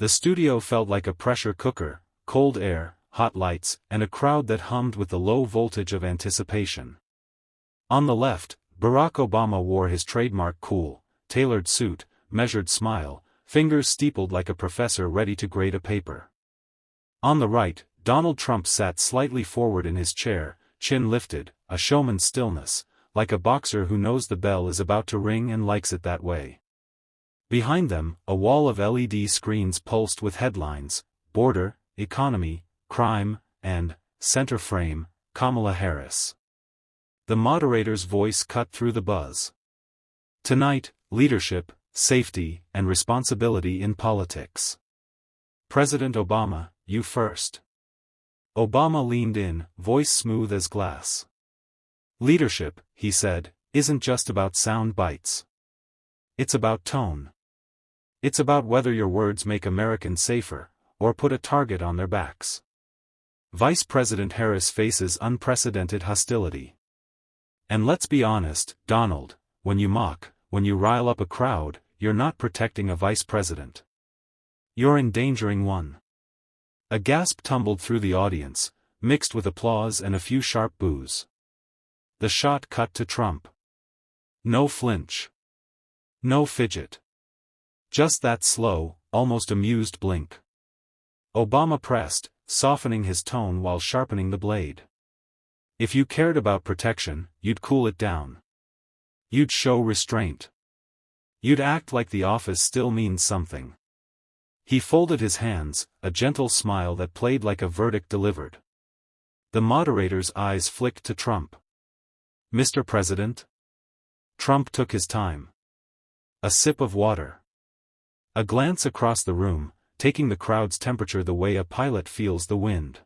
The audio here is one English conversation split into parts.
The studio felt like a pressure cooker, cold air, hot lights, and a crowd that hummed with the low voltage of anticipation. On the left, Barack Obama wore his trademark cool, tailored suit, measured smile, fingers steepled like a professor ready to grade a paper. On the right, Donald Trump sat slightly forward in his chair, chin lifted, a showman's stillness, like a boxer who knows the bell is about to ring and likes it that way. Behind them, a wall of LED screens pulsed with headlines: border, economy, crime, and, center frame, Kamala Harris. The moderator's voice cut through the buzz. Tonight, leadership, safety, and responsibility in politics. President Obama, you first. Obama leaned in, voice smooth as glass. Leadership, he said, isn't just about sound bites. It's about tone. It's about whether your words make Americans safer, or put a target on their backs. Vice President Harris faces unprecedented hostility. And let's be honest, Donald, when you mock, when you rile up a crowd, you're not protecting a vice president. You're endangering one. A gasp tumbled through the audience, mixed with applause and a few sharp boos. The shot cut to Trump. No flinch. No fidget. Just that slow, almost amused blink. Obama pressed, softening his tone while sharpening the blade. If you cared about protection, you'd cool it down. You'd show restraint. You'd act like the office still means something. He folded his hands, a gentle smile that played like a verdict delivered. The moderator's eyes flicked to Trump. Mr. President? Trump took his time. A sip of water. A glance across the room, taking the crowd's temperature the way a pilot feels the wind.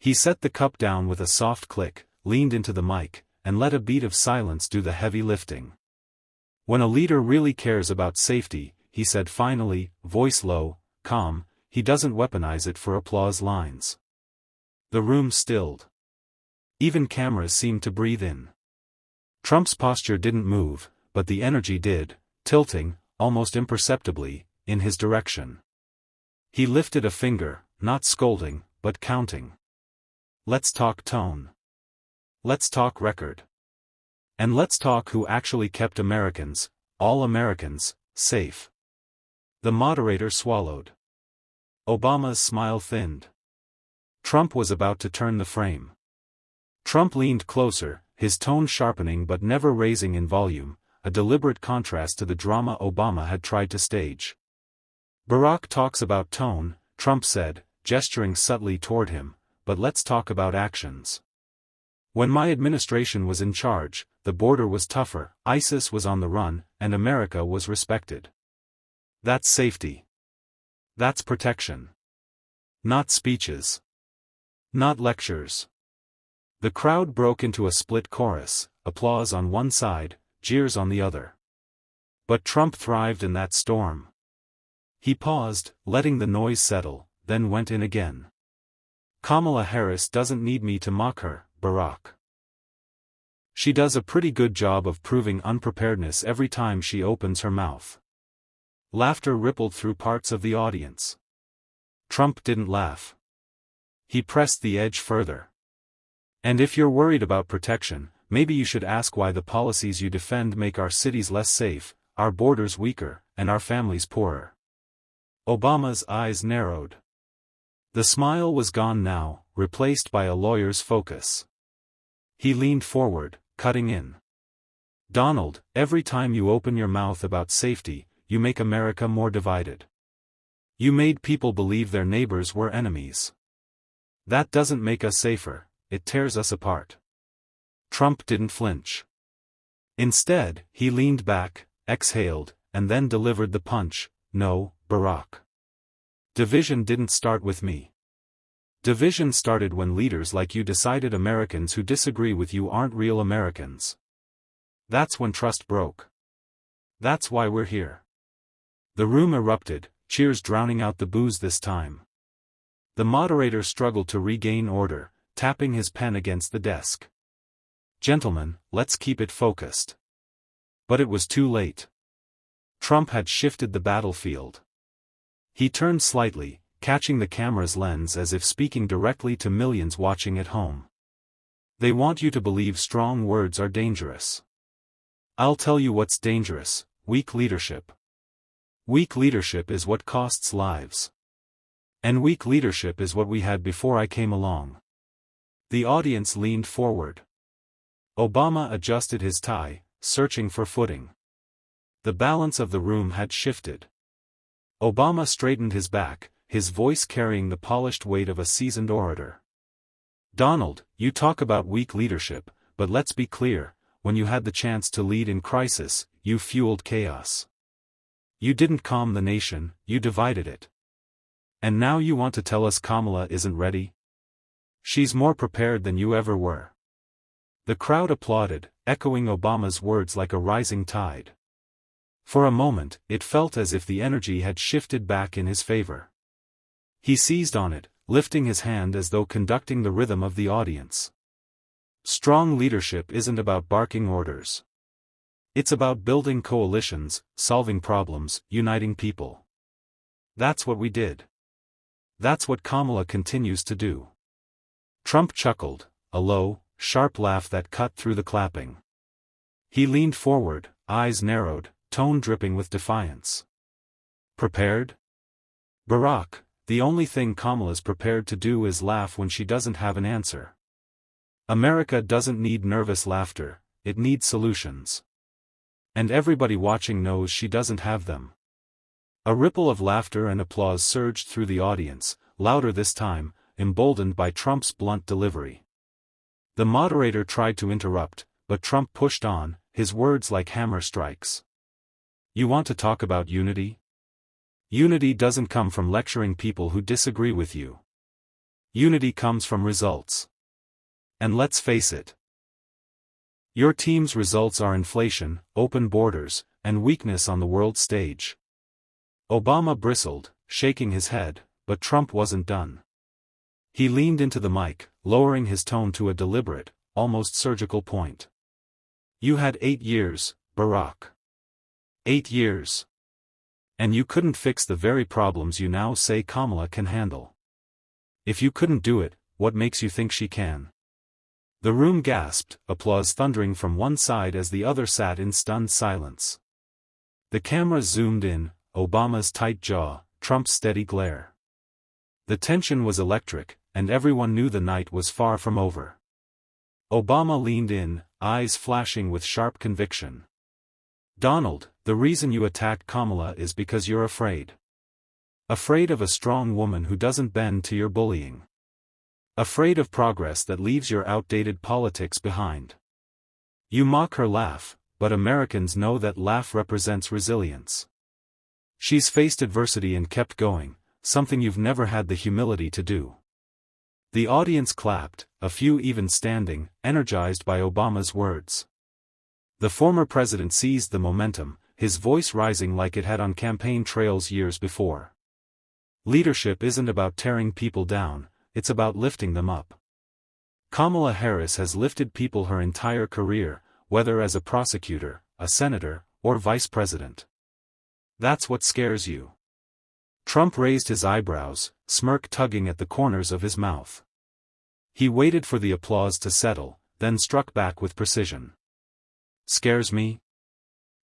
He set the cup down with a soft click, leaned into the mic, and let a beat of silence do the heavy lifting. When a leader really cares about safety, he said finally, voice low, calm, he doesn't weaponize it for applause lines. The room stilled. Even cameras seemed to breathe in. Trump's posture didn't move, but the energy did, tilting, almost imperceptibly, in his direction. He lifted a finger, not scolding, but counting. Let's talk tone. Let's talk record. And let's talk who actually kept Americans, all Americans, safe. The moderator swallowed. Obama's smile thinned. Trump was about to turn the frame. Trump leaned closer, his tone sharpening but never raising in volume, a deliberate contrast to the drama Obama had tried to stage. Barack talks about tone, Trump said, gesturing subtly toward him, but let's talk about actions. When my administration was in charge, the border was tougher, ISIS was on the run, and America was respected. That's safety. That's protection. Not speeches. Not lectures. The crowd broke into a split chorus, applause on one side, jeers on the other. But Trump thrived in that storm. He paused, letting the noise settle, then went in again. Kamala Harris doesn't need me to mock her, Barack. She does a pretty good job of proving unpreparedness every time she opens her mouth. Laughter rippled through parts of the audience. Trump didn't laugh. He pressed the edge further. And if you're worried about protection, maybe you should ask why the policies you defend make our cities less safe, our borders weaker, and our families poorer. Obama's eyes narrowed. The smile was gone now, replaced by a lawyer's focus. He leaned forward, cutting in. Donald, every time you open your mouth about safety, you make America more divided. You made people believe their neighbors were enemies. That doesn't make us safer, it tears us apart. Trump didn't flinch. Instead, he leaned back, exhaled, and then delivered the punch. No, Barack. Division didn't start with me. Division started when leaders like you decided Americans who disagree with you aren't real Americans. That's when trust broke. That's why we're here. The room erupted, cheers drowning out the boos this time. The moderator struggled to regain order, tapping his pen against the desk. Gentlemen, let's keep it focused. But it was too late. Trump had shifted the battlefield. He turned slightly, catching the camera's lens as if speaking directly to millions watching at home. They want you to believe strong words are dangerous. I'll tell you what's dangerous: weak leadership. Weak leadership is what costs lives. And weak leadership is what we had before I came along. The audience leaned forward. Obama adjusted his tie, searching for footing. The balance of the room had shifted. Obama straightened his back, his voice carrying the polished weight of a seasoned orator. Donald, you talk about weak leadership, but let's be clear, when you had the chance to lead in crisis, you fueled chaos. You didn't calm the nation, you divided it. And now you want to tell us Kamala isn't ready? She's more prepared than you ever were. The crowd applauded, echoing Obama's words like a rising tide. For a moment, it felt as if the energy had shifted back in his favor. He seized on it, lifting his hand as though conducting the rhythm of the audience. Strong leadership isn't about barking orders. It's about building coalitions, solving problems, uniting people. That's what we did. That's what Kamala continues to do. Trump chuckled, a low, sharp laugh that cut through the clapping. He leaned forward, eyes narrowed, tone dripping with defiance. Prepared? Barack, the only thing Kamala's prepared to do is laugh when she doesn't have an answer. America doesn't need nervous laughter, it needs solutions. And everybody watching knows she doesn't have them. A ripple of laughter and applause surged through the audience, louder this time, emboldened by Trump's blunt delivery. The moderator tried to interrupt, but Trump pushed on, his words like hammer strikes. You want to talk about unity? Unity doesn't come from lecturing people who disagree with you. Unity comes from results. And let's face it. Your team's results are inflation, open borders, and weakness on the world stage. Obama bristled, shaking his head, but Trump wasn't done. He leaned into the mic, lowering his tone to a deliberate, almost surgical point. You had 8 years, Barack. 8 years. And you couldn't fix the very problems you now say Kamala can handle. If you couldn't do it, what makes you think she can? The room gasped, applause thundering from one side as the other sat in stunned silence. The cameras zoomed in, Obama's tight jaw, Trump's steady glare. The tension was electric, and everyone knew the night was far from over. Obama leaned in, eyes flashing with sharp conviction. Donald, the reason you attacked Kamala is because you're afraid. Afraid of a strong woman who doesn't bend to your bullying. Afraid of progress that leaves your outdated politics behind. You mock her laugh, but Americans know that laugh represents resilience. She's faced adversity and kept going, something you've never had the humility to do. The audience clapped, a few even standing, energized by Obama's words. The former president seized the momentum, his voice rising like it had on campaign trails years before. Leadership isn't about tearing people down, it's about lifting them up. Kamala Harris has lifted people her entire career, whether as a prosecutor, a senator, or vice president. That's what scares you. Trump raised his eyebrows, smirk tugging at the corners of his mouth. He waited for the applause to settle, then struck back with precision. Scares me?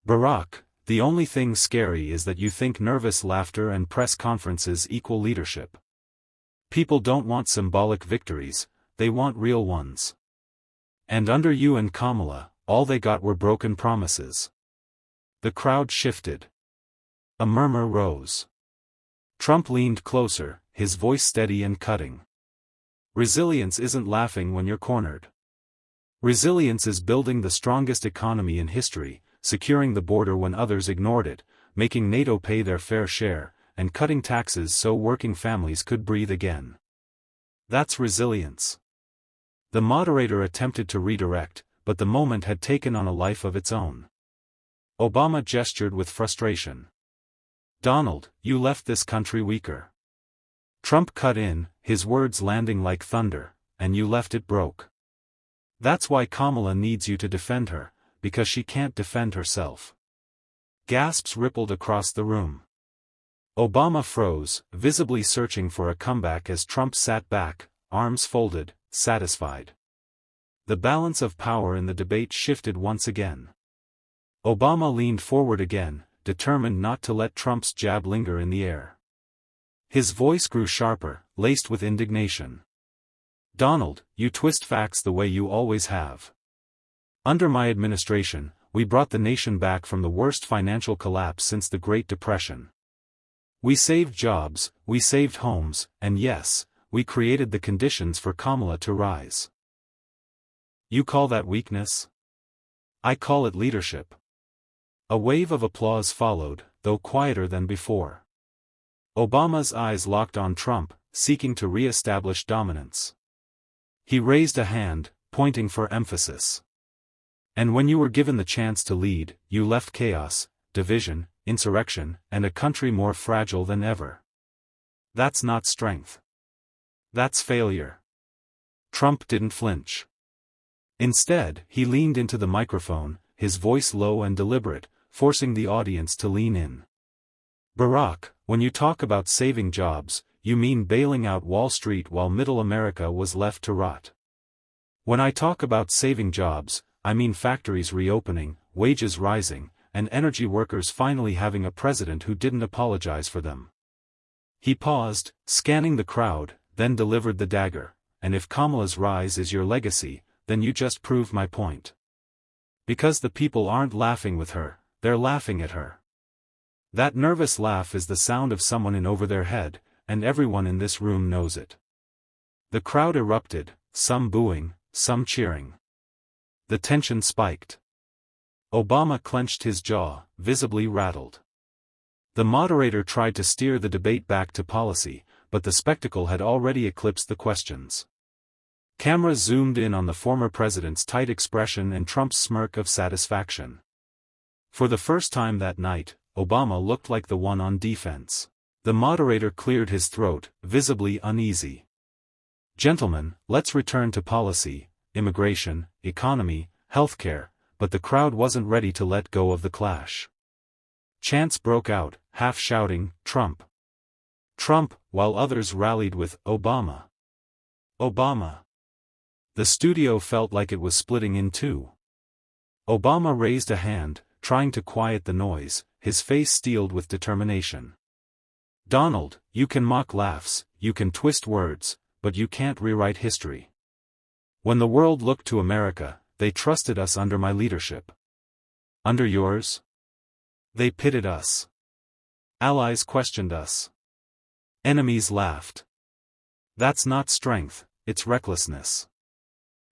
Barack, the only thing scary is that you think nervous laughter and press conferences equal leadership. People don't want symbolic victories, they want real ones. And under you and Kamala, all they got were broken promises. The crowd shifted. A murmur rose. Trump leaned closer, his voice steady and cutting. Resilience isn't laughing when you're cornered. Resilience is building the strongest economy in history, securing the border when others ignored it, making NATO pay their fair share, and cutting taxes so working families could breathe again. That's resilience. The moderator attempted to redirect, but the moment had taken on a life of its own. Obama gestured with frustration. Donald, you left this country weaker. Trump cut in, his words landing like thunder, and you left it broke. That's why Kamala needs you to defend her, because she can't defend herself. Gasps rippled across the room. Obama froze, visibly searching for a comeback as Trump sat back, arms folded, satisfied. The balance of power in the debate shifted once again. Obama leaned forward again, determined not to let Trump's jab linger in the air. His voice grew sharper, laced with indignation. "Donald, you twist facts the way you always have. Under my administration, we brought the nation back from the worst financial collapse since the Great Depression. We saved jobs, we saved homes, and yes, we created the conditions for Kamala to rise. You call that weakness? I call it leadership." A wave of applause followed, though quieter than before. Obama's eyes locked on Trump, seeking to re-establish dominance. He raised a hand, pointing for emphasis. "And when you were given the chance to lead, you left chaos, division, insurrection, and a country more fragile than ever. That's not strength. That's failure." Trump didn't flinch. Instead, he leaned into the microphone, his voice low and deliberate, forcing the audience to lean in. "Barack, when you talk about saving jobs, you mean bailing out Wall Street while middle America was left to rot. When I talk about saving jobs, I mean factories reopening, wages rising, and energy workers finally having a president who didn't apologize for them." He paused, scanning the crowd, then delivered the dagger, "And if Kamala's rise is your legacy, then you just proved my point. Because the people aren't laughing with her, they're laughing at her. That nervous laugh is the sound of someone in over their head, and everyone in this room knows it." The crowd erupted, some booing, some cheering. The tension spiked. Obama clenched his jaw, visibly rattled. The moderator tried to steer the debate back to policy, but the spectacle had already eclipsed the questions. Cameras zoomed in on the former president's tight expression and Trump's smirk of satisfaction. For the first time that night, Obama looked like the one on defense. The moderator cleared his throat, visibly uneasy. "Gentlemen, let's return to policy, immigration, economy, healthcare," but the crowd wasn't ready to let go of the clash. Chants broke out, half shouting, "Trump! Trump," while others rallied with, "Obama! Obama!" The studio felt like it was splitting in two. Obama raised a hand, trying to quiet the noise, his face steeled with determination. "Donald, you can mock laughs, you can twist words, but you can't rewrite history. When the world looked to America, they trusted us under my leadership. Under yours? They pitted us. Allies questioned us. Enemies laughed. That's not strength, it's recklessness."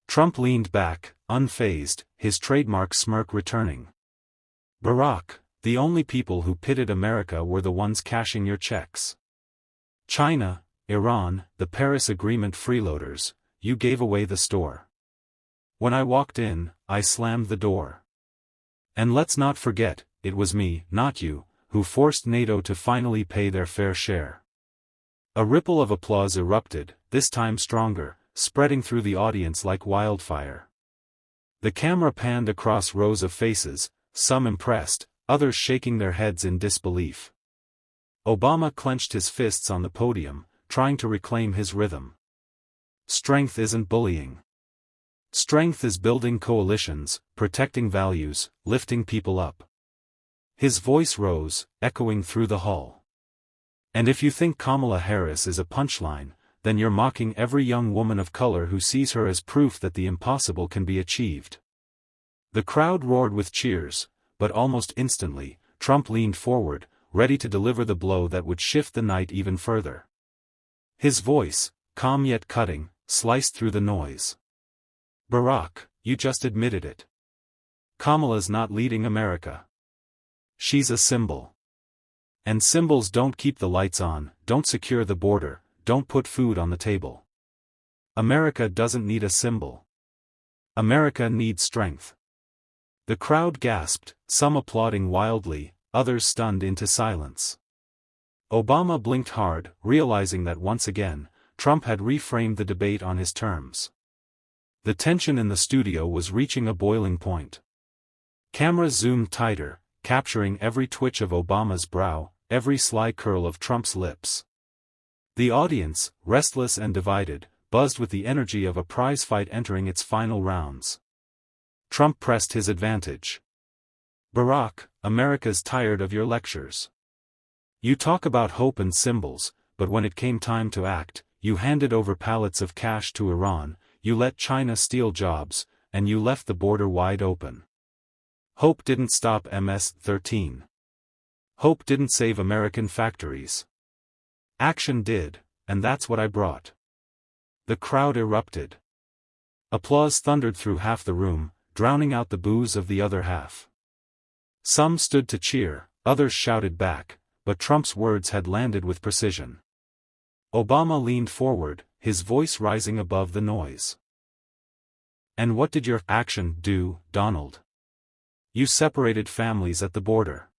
Trump leaned back, unfazed, his trademark smirk returning. "Barack, the only people who pitted America were the ones cashing your checks. China, Iran, the Paris Agreement freeloaders, you gave away the store. When I walked in, I slammed the door. And let's not forget, it was me, not you, who forced NATO to finally pay their fair share." A ripple of applause erupted, this time stronger, spreading through the audience like wildfire. The camera panned across rows of faces, some impressed, others shaking their heads in disbelief. Obama clenched his fists on the podium, trying to reclaim his rhythm. "Strength isn't bullying. Strength is building coalitions, protecting values, lifting people up." His voice rose, echoing through the hall. "And if you think Kamala Harris is a punchline, then you're mocking every young woman of color who sees her as proof that the impossible can be achieved." The crowd roared with cheers, but almost instantly, Trump leaned forward, ready to deliver the blow that would shift the night even further. His voice, calm yet cutting, sliced through the noise. "Barack, you just admitted it. Kamala's not leading America. She's a symbol. And symbols don't keep the lights on, don't secure the border, don't put food on the table. America doesn't need a symbol. America needs strength." The crowd gasped, some applauding wildly, others stunned into silence. Obama blinked hard, realizing that once again, Trump had reframed the debate on his terms. The tension in the studio was reaching a boiling point. Cameras zoomed tighter, capturing every twitch of Obama's brow, every sly curl of Trump's lips. The audience, restless and divided, buzzed with the energy of a prize fight entering its final rounds. Trump pressed his advantage. "Barack, America's tired of your lectures. You talk about hope and symbols, but when it came time to act, you handed over pallets of cash to Iran, you let China steal jobs, and you left the border wide open. Hope didn't stop MS-13. Hope didn't save American factories. Action did, and that's what I brought." The crowd erupted. Applause thundered through half the room, drowning out the boos of the other half. Some stood to cheer, others shouted back, but Trump's words had landed with precision. Obama leaned forward, his voice rising above the noise. "And what did your action do, Donald? You separated families at the border.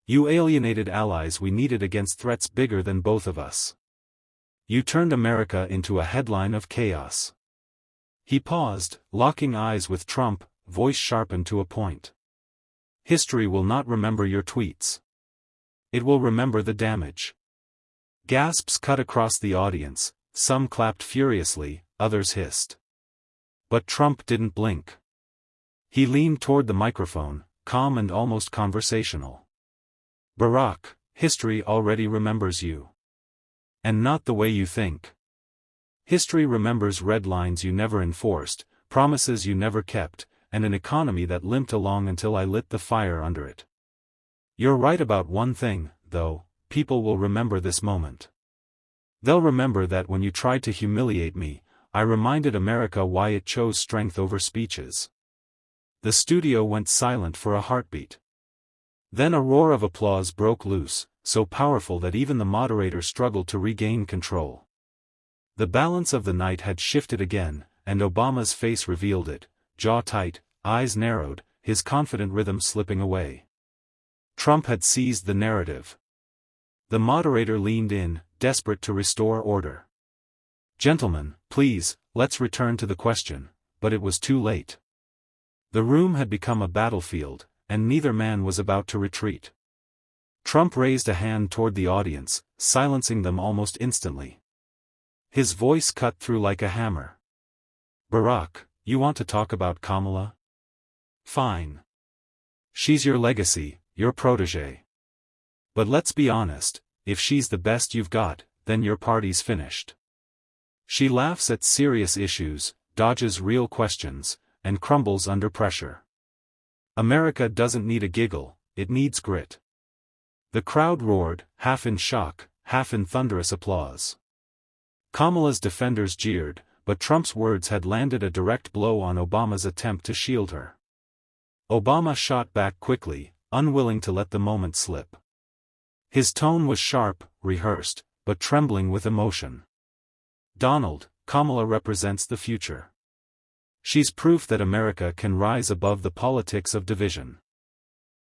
You alienated allies we needed against threats bigger than both of us. You turned America into a headline of chaos." He paused, locking eyes with Trump, voice sharpened to a point. "History will not remember your tweets. It will remember the damage." Gasps cut across the audience, some clapped furiously, others hissed. But Trump didn't blink. He leaned toward the microphone, calm and almost conversational. "Barack, history already remembers you. And not the way you think. History remembers red lines you never enforced, promises you never kept, and an economy that limped along until I lit the fire under it. You're right about one thing, though, people will remember this moment. They'll remember that when you tried to humiliate me, I reminded America why it chose strength over speeches." The studio went silent for a heartbeat. Then a roar of applause broke loose, so powerful that even the moderator struggled to regain control. The balance of the night had shifted again, and Obama's face revealed it, jaw tight, eyes narrowed, his confident rhythm slipping away. Trump had seized the narrative. The moderator leaned in, desperate to restore order. "Gentlemen, please, let's return to the question," but it was too late. The room had become a battlefield, and neither man was about to retreat. Trump raised a hand toward the audience, silencing them almost instantly. His voice cut through like a hammer. "Barack, you want to talk about Kamala? Fine. She's your legacy, your protege. But let's be honest, if she's the best you've got, then your party's finished. She laughs at serious issues, dodges real questions, and crumbles under pressure. America doesn't need a giggle, it needs grit." The crowd roared, half in shock, half in thunderous applause. Kamala's defenders jeered, but Trump's words had landed a direct blow on Obama's attempt to shield her. Obama shot back quickly, unwilling to let the moment slip. His tone was sharp, rehearsed, but trembling with emotion. "Donald, Kamala represents the future. She's proof that America can rise above the politics of division.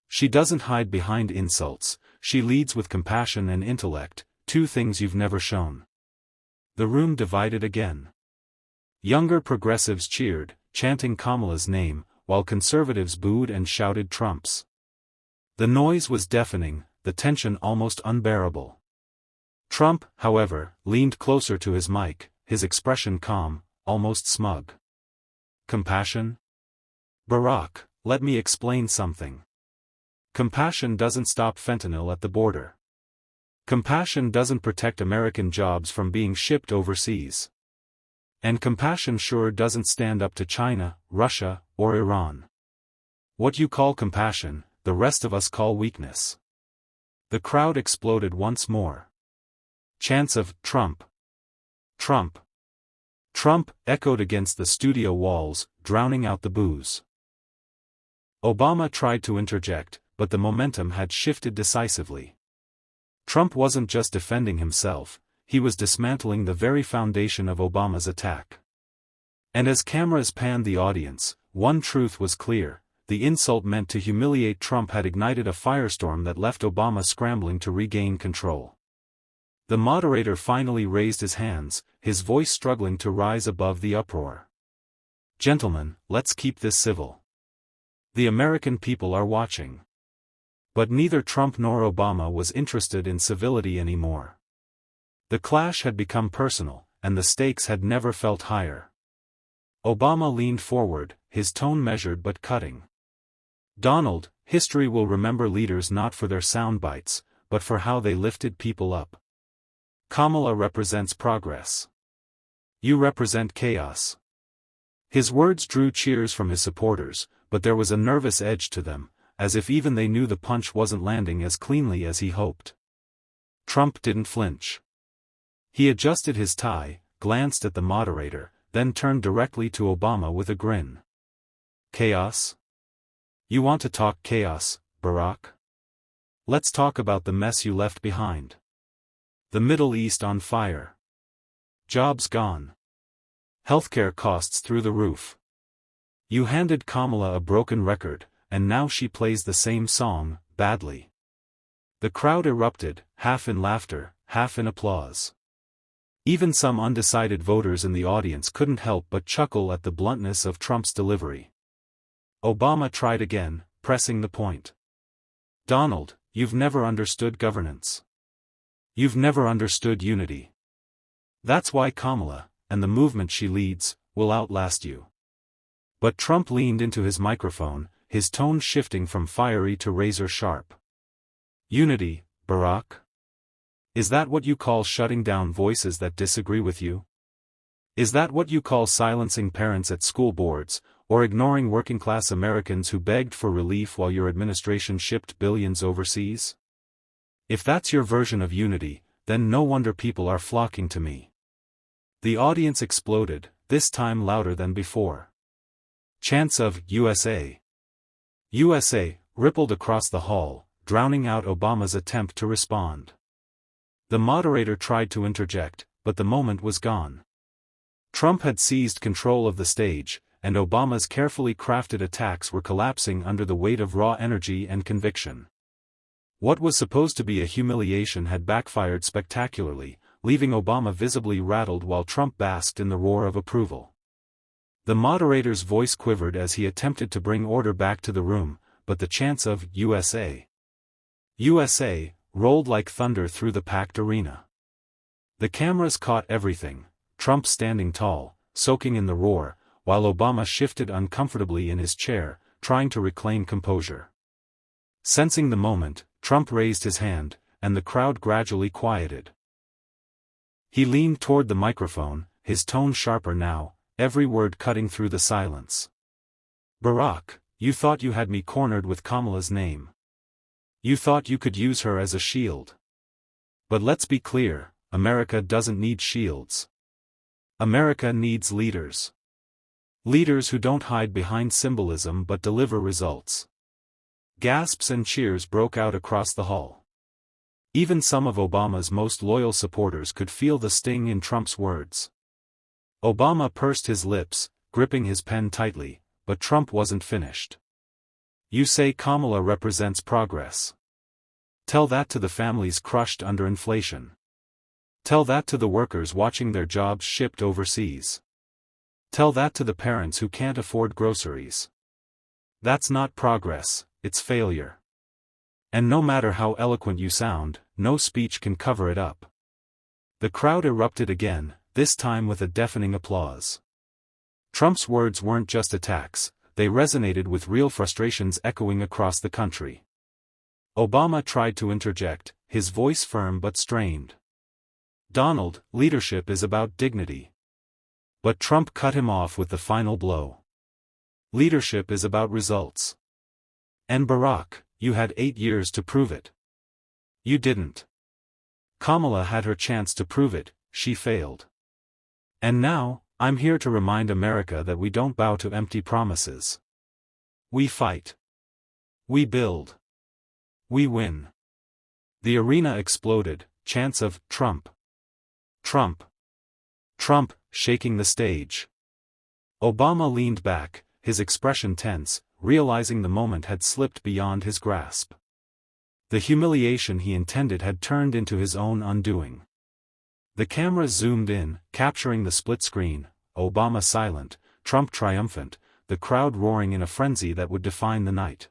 She doesn't hide behind insults, she leads with compassion and intellect, two things you've never shown." The room divided again. Younger progressives cheered, chanting Kamala's name, while conservatives booed and shouted Trump's. The noise was deafening, the tension almost unbearable. Trump, however, leaned closer to his mic, his expression calm, almost smug. "Compassion? Barack, let me explain something. Compassion doesn't stop fentanyl at the border. Compassion doesn't protect American jobs from being shipped overseas. And compassion sure doesn't stand up to China, Russia, or Iran. What you call compassion, the rest of us call weakness." The crowd exploded once more. Chants of "Trump! Trump! Trump" echoed against the studio walls, drowning out the boos. Obama tried to interject, but the momentum had shifted decisively. Trump wasn't just defending himself, he was dismantling the very foundation of Obama's attack. And as cameras panned the audience, one truth was clear: the insult meant to humiliate Trump had ignited a firestorm that left Obama scrambling to regain control. The moderator finally raised his hands, his voice struggling to rise above the uproar. "Gentlemen, let's keep this civil. The American people are watching. But neither Trump nor Obama was interested in civility anymore. The clash had become personal, and the stakes had never felt higher. Obama leaned forward, his tone measured but cutting. "Donald, history will remember leaders not for their soundbites, but for how they lifted people up. Kamala represents progress. You represent chaos." His words drew cheers from his supporters, but there was a nervous edge to them, as if even they knew the punch wasn't landing as cleanly as he hoped. Trump didn't flinch. He adjusted his tie, glanced at the moderator, then turned directly to Obama with a grin. "Chaos? You want to talk chaos, Barack? Let's talk about the mess you left behind. The Middle East on fire. Jobs gone. Healthcare costs through the roof. You handed Kamala a broken record, and now she plays the same song, badly." The crowd erupted, half in laughter, half in applause. Even some undecided voters in the audience couldn't help but chuckle at the bluntness of Trump's delivery. Obama tried again, pressing the point. "Donald, you've never understood governance. You've never understood unity. That's why Kamala, and the movement she leads, will outlast you." But Trump leaned into his microphone, his tone shifting from fiery to razor-sharp. "Unity, Barack? Is that what you call shutting down voices that disagree with you? Is that what you call silencing parents at school boards, or ignoring working-class Americans who begged for relief while your administration shipped billions overseas? If that's your version of unity, then no wonder people are flocking to me." The audience exploded, this time louder than before. Chants of "USA! USA!" rippled across the hall, drowning out Obama's attempt to respond. The moderator tried to interject, but the moment was gone. Trump had seized control of the stage, and Obama's carefully crafted attacks were collapsing under the weight of raw energy and conviction. What was supposed to be a humiliation had backfired spectacularly, leaving Obama visibly rattled while Trump basked in the roar of approval. The moderator's voice quivered as he attempted to bring order back to the room, but the chants of "USA! USA!" rolled like thunder through the packed arena. The cameras caught everything, Trump standing tall, soaking in the roar, while Obama shifted uncomfortably in his chair, trying to reclaim composure. Sensing the moment, Trump raised his hand, and the crowd gradually quieted. He leaned toward the microphone, his tone sharper now, every word cutting through the silence. "Barack, you thought you had me cornered with Kamala's name. You thought you could use her as a shield. But let's be clear, America doesn't need shields. America needs leaders. Leaders who don't hide behind symbolism but deliver results." Gasps and cheers broke out across the hall. Even some of Obama's most loyal supporters could feel the sting in Trump's words. Obama pursed his lips, gripping his pen tightly, but Trump wasn't finished. "You say Kamala represents progress. Tell that to the families crushed under inflation. Tell that to the workers watching their jobs shipped overseas. Tell that to the parents who can't afford groceries. That's not progress, it's failure. And no matter how eloquent you sound, no speech can cover it up." The crowd erupted again, this time with a deafening applause. Trump's words weren't just attacks, they resonated with real frustrations echoing across the country. Obama tried to interject, his voice firm but strained. "Donald, leadership is about dignity." But Trump cut him off with the final blow. "Leadership is about results. And Barack, you had 8 years to prove it. You didn't. Kamala had her chance to prove it, she failed. And now, I'm here to remind America that we don't bow to empty promises. We fight. We build. We win." The arena exploded, chants of "Trump! Trump! Trump!" shaking the stage. Obama leaned back, his expression tense, realizing the moment had slipped beyond his grasp. The humiliation he intended had turned into his own undoing. The cameras zoomed in, capturing the split screen, Obama silent, Trump triumphant, the crowd roaring in a frenzy that would define the night.